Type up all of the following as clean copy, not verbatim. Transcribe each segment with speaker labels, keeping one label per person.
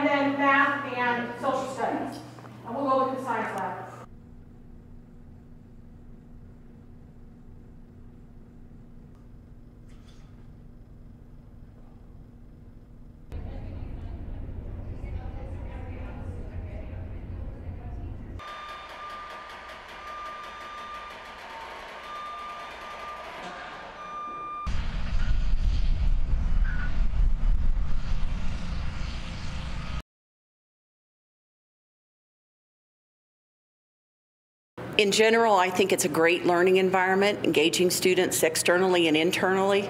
Speaker 1: and then math and social studies. And we'll go look at the science lab.
Speaker 2: In general, I think it's a great learning environment, engaging students externally and internally.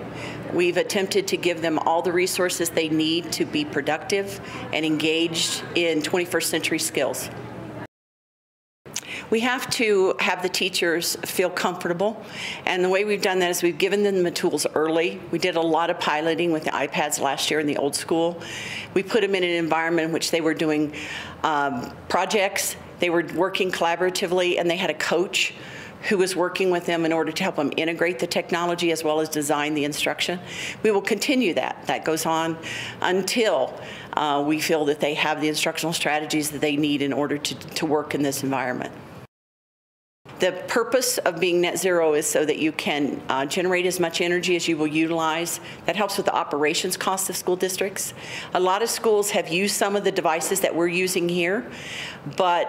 Speaker 2: We've attempted to give them all the resources they need to be productive and engaged in 21st century skills. We have to have the teachers feel comfortable, and the way we've done that is we've given them the tools early. We did a lot of piloting with the iPads last year in the old school. We put them in an environment in which they were doing projects, they were working collaboratively, and they had a coach who was working with them in order to help them integrate the technology as well as design the instruction. We will continue that. That goes on until we feel that they have the instructional strategies that they need in order to work in this environment. The purpose of being net zero is so that you can generate as much energy as you will utilize. That helps with the operations costs of school districts. A lot of schools have used some of the devices that we're using here, but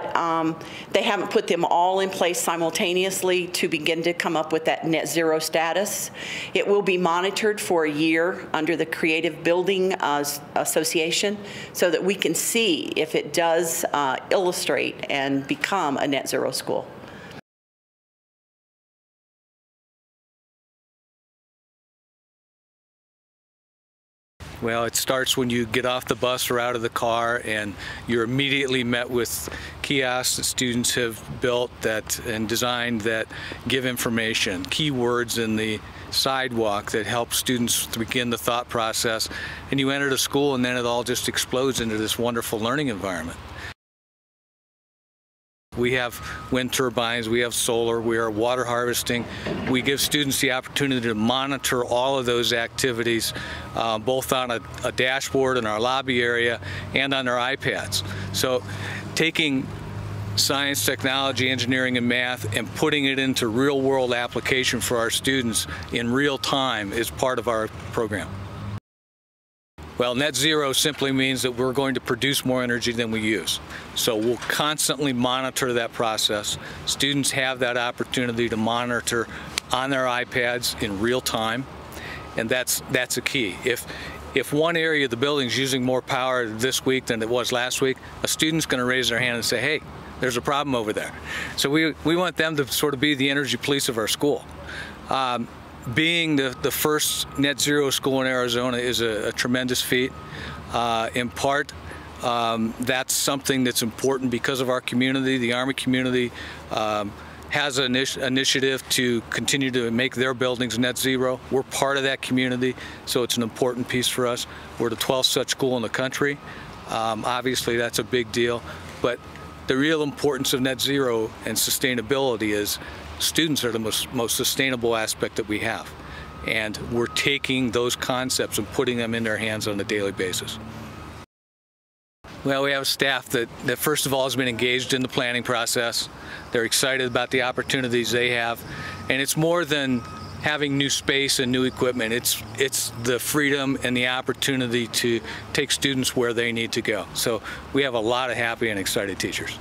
Speaker 2: they haven't put them all in place simultaneously to begin to come up with that net zero status. It will be monitored for a year under the Creative Building Association so that we can see if it does illustrate and become a net zero school.
Speaker 3: Well, it starts when you get off the bus or out of the car, and you're immediately met with kiosks that students have built and designed that give information, keywords in the sidewalk that help students begin the thought process, and you enter the school and then it all just explodes into this wonderful learning environment. We have wind turbines, we have solar, we are water harvesting. We give students the opportunity to monitor all of those activities, both on a dashboard in our lobby area and on their iPads. So taking science, technology, engineering, and math and putting it into real-world application for our students in real time is part of our program. Well, net zero simply means that we're going to produce more energy than we use. So we'll constantly monitor that process. Students have that opportunity to monitor on their iPads in real time, and that's a key. If one area of the building is using more power this week than it was last week, a student's going to raise their hand and say, hey, there's a problem over there. So we want them to sort of be the energy police of our school. Being the first net zero school in Arizona is a tremendous feat. In part, that's something that's important because of our community. The Army community has an initiative to continue to make their buildings net zero. We're part of that community, so it's an important piece for us. We're the 12th such school in the country. Obviously, that's a big deal, but the real importance of net zero and sustainability is students are the most sustainable aspect that we have, and we're taking those concepts and putting them in their hands on a daily basis. Well, we have a staff that first of all has been engaged in the planning process. They're excited about the opportunities they have, and it's more than having new space and new equipment. It's the freedom and the opportunity to take students where they need to go. So we have a lot of happy and excited teachers.